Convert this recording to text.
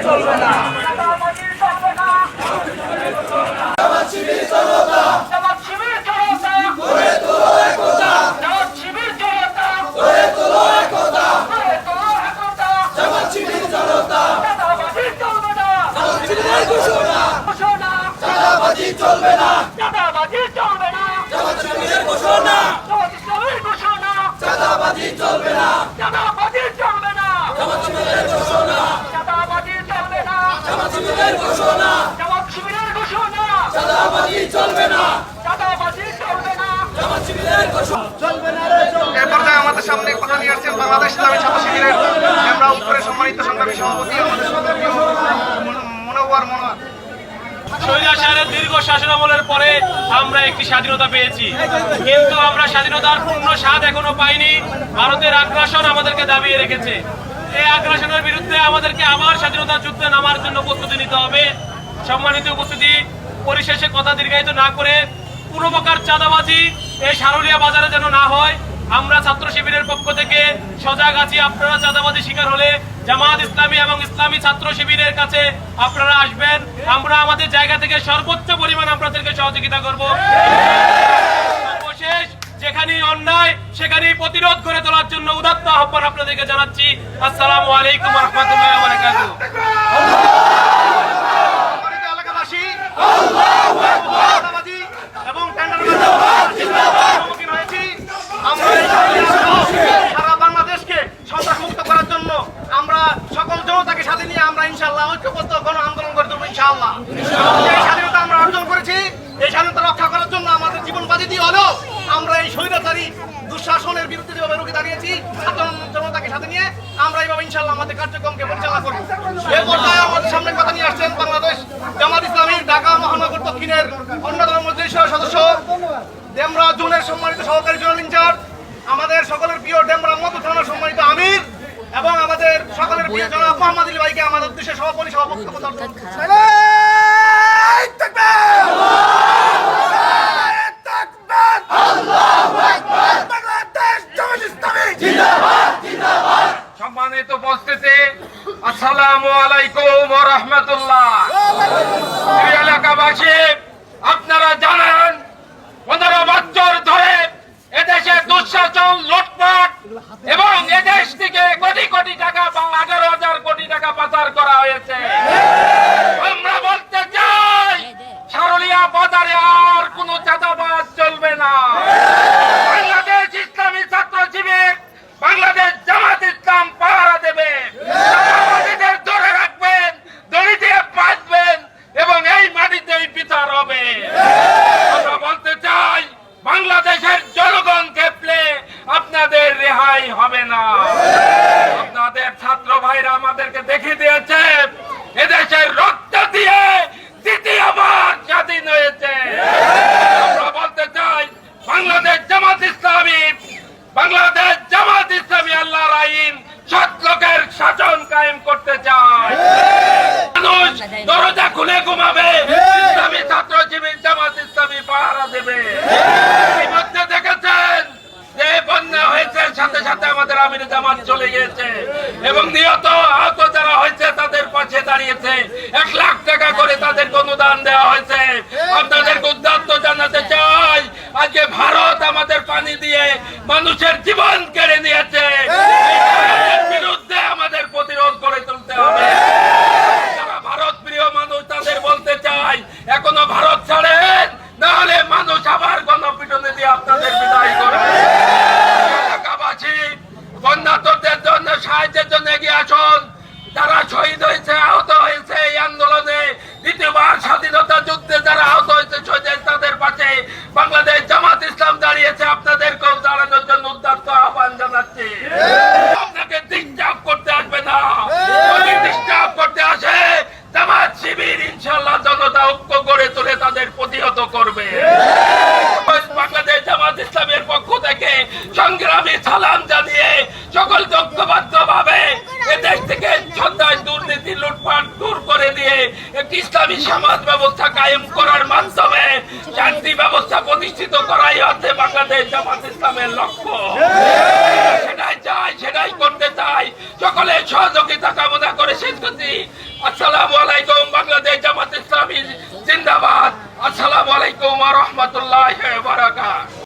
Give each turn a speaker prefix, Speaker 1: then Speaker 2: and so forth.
Speaker 1: চলবে না।
Speaker 2: চলবে না, চাঁদাবাজি চলবে না, জামাত শিবিরের ঘোষণা, জামাত ইসলামের ঘোষণা, চাঁদাবাজি চলবে না, চাঁদাবাজি চলবে না, জামাত শিবিরের ঘোষণা, চাঁদাবাজি চলবে না, জামাত শিবিরের ঘোষণা, জামাত শিবিরের ঘোষণা, চাঁদাবাজি চলবে না, চাঁদাবাজি চলবে না, জামাত শিবিরের ঘোষণা চলবে না রে চলবে।
Speaker 3: এই পর্যায়ে আমাদের সামনে কথা নিয়ে আসছেন বাংলাদেশ ইসলামী ছাত্র শিবিরের আমরা উপরে সম্মানিত সংগ্রামী সভাপতি আমাদের সদস্য মনোয়ার মনোয়ার।
Speaker 4: স্বৈরাচারের দীর্ঘ শাসনামলের পরে আমরা একটি স্বাধীনতা পেয়েছি, কিন্তু আমরা স্বাধীনতার পূর্ণ স্বাদ এখনো পাইনি। ভারতের আগ্রাসন আমাদেরকে দাবিয়ে রেখেছে। এই আগ্রাসনের বিরুদ্ধে আমাদেরকে আবার স্বাধীনতার যুদ্ধে নামার জন্য প্রস্তুতি নিতে হবে। সম্মানিত উপস্থিতি, পরিশেষে কথা দীর্ঘায়িত না করে কোনো প্রকার চাঁদাবাজি এই সারুলিয়া বাজারে যেন না হয়, আমরা ছাত্র শিবিরের পক্ষ থেকে সজাগ আছি। আপনারা চাঁদাবাজি শিকার হলে জামাত ইসলামী এবং ইসলামী ছাত্র শিবিরের কাছে আপনারা আসবেন। আমরা আমাদের জায়গা থেকে সর্বোচ্চ পরিমাণ আপনাদেরকে সহযোগিতা করব। সর্বশেষ, যেখানেই অন্যায় সেখানেই প্রতিরোধ করে তোলার জন্য উদাত্ত আহ্বান আপনাদেরকে জানাচ্ছি। আসসালামু আলাইকুম ওয়া রাহমাতুল্লাহি ওয়া বারাকাতুহু।
Speaker 3: এলাকাবাসী আল্লাহু আকবার এবং সম্মুখীন হয়েছি। আমরা সারা বাংলাদেশকে সন্ত্রাসমুক্ত করার জন্য আমরা সকল জনতাকে সাথে নিয়ে আমরা ইনশাআল্লাহ ঐক্যবদ্ধ গণ আন্দোলন করে দেবো ইনশাআল্লাহ। এই স্বাধীনতা আমরা অর্জন করেছি, এই স্বাধীনতা রক্ষা করার জন্য আমাদের জীবন বাজি দিয়ে হলেও আমরা এই স্বৈরাচারী দুঃশাসনের বিরুদ্ধে যেভাবে রুখে দাঁড়িয়েছি সাধারণ জনতাকে সাথে নিয়ে আমরা এইভাবে ইনশাআল্লাহ আমাদের কার্যক্রমকে পরিচালনা করব। এই পর্যায়ে আমাদের সামনে কথা নিয়ে আসছেন বাংলাদেশ জামাত ইসলামীর ঢাকা মহানগর দক্ষিণের অন্যতম মজলিস সদস্য ডেমরা জোনের সম্মানিত সহকারী জোনাল ইনচার্জ, আমাদের সকলের প্রিয় ডেমরা মধু থানার সম্মানিত আমির এবং আমাদের সকলের প্রিয় জনাব মোহাম্মদ আলী ভাইকে আমাদের উদ্দেশ্যে সভাপতি সভাপতিত্ব করতে
Speaker 4: সম্মানিত উপস্থিতি, আসসালামু আলাইকুম ওয়া রাহমাতুল্লাহ। প্রিয় এলাকাবাসী, আপনারা জানেন 15 বছর ধরে এদেশে দুঃশাসন, লুটপাট এবং এদেশ থেকে কোটি কোটি টাকা, 11,000 কোটি টাকা পাচার করা হয়েছে। আমরা বলতে চাই, সারুলিয়া বাজারে আর কোনো চাঁদাবাজ চলবে না। বাংলাদেশ ইসলামী ছাত্র শিবির, বাংলাদেশ জামাত ইসলাম পাহারা দেবে। চাঁদাবাজীদের ধরে রাখবেন, দড়ি দিয়ে বাঁধবেন এবং এই মাটিতেই বিচার হবে। আমরা বলতে চাই, বাংলাদেশের জনগণ খেপলে আপনাদের রেহাই হবে না। আপনাদের ছাত্র ভাইরা আমাদেরকে দেখিয়ে দিয়েছে এদেশের রক্ত দিয়ে দ্বিতীয়বার স্বাধীন হয়েছে। আমরা বলতে চাই, বাংলাদেশ জামাত ইসলামী, বাংলাদেশ জামাত ইসলামী আল্লাহর আইন, সৎ লোকের শাসন কায়েম করতে চায়। মানুষ দরজা খুলে ঘুমাবে, ইসলামী ছাত্র শিবির জামাত ইসলামী পাহারা দেবে। ইতিমধ্যে দেখেছেন যে বন্যা হয়েছে, সাথে সাথে আমাদের আমির জামাত চলে গিয়েছে এবং নিহত আহত যারা হয়েছে তাদের পাশে দাঁড়িয়েছে। 1 লাখ টাকা করে তাদেরকে অনুদান দেওয়া হয়েছে। আপনাদেরকে উদ্যত্ত জানাতে চাই, আজকে ভারত আমাদের পানি দিয়ে মানুষের জীবন কেড়ে নিয়েছে। এর বিরুদ্ধে আমাদের প্রতিরোধ করে তুলতে হবে। যারা ভারত প্রিয় মানুষ তাদের বলতে চাই, এখনো ভারত ছাড়েন, নাহলে মানুষ আবার গণপিটুনি দিয়ে আপনাদের বিদায় করবে। এলাকাবাসী, বন্যার্তদের জন্য সাহায্যের জন্য এগিয়ে আসুন। যারা শহীদ হয়েছে, আহত হয়েছে এই আন্দোলনে, দ্বিতীয়বার স্বাধীনতা যুদ্ধে যারা আহত হয়েছে শহীদ, তাদের পাশে বাংলাদেশ জামাত ইসলাম দাঁড়িয়েছে। আপনাদেরকেও দাঁড়ানোর জন্য উদ্যত্ত আহ্বান জানাচ্ছি। আপনাকে ডিস্টার্ব করতে আসবে না, যদি ডিস্টার্ব করতে আসে জামাত শিবির ইনশাআল্লাহ জনতা ঐক্য গড়ে তুলে তাদের প্রতিহত করবে। বাংলাদেশ জামাত ইসলামের পক্ষ থেকে সংগ্রামী সালাম জানিয়ে সকল ঐক্যবদ্ধভাবে এদেশ থেকে সন্ত্রাস, দুর্নীতি, লুটপাট দূর করে দিয়ে একটি ইসলামী সমাজ ব্যবস্থা কায়েম করার মাধ্যমে শান্তি ব্যবস্থা প্রতিষ্ঠিত করাই হচ্ছে বাংলাদেশ জামাত ইসলামের লক্ষ্য। সেটাই চাই, সেটাই করতে চাই। সকলের সহযোগিতা কামনা করে শেষ করছি। আসসালামু আলাইকুম। বাংলাদেশ জামাত ইসলামী জিন্দাবাদ। আসসালামু আলাইকুম ওয়া রাহমাতুল্লাহি ওয়া বারাকাতুহু।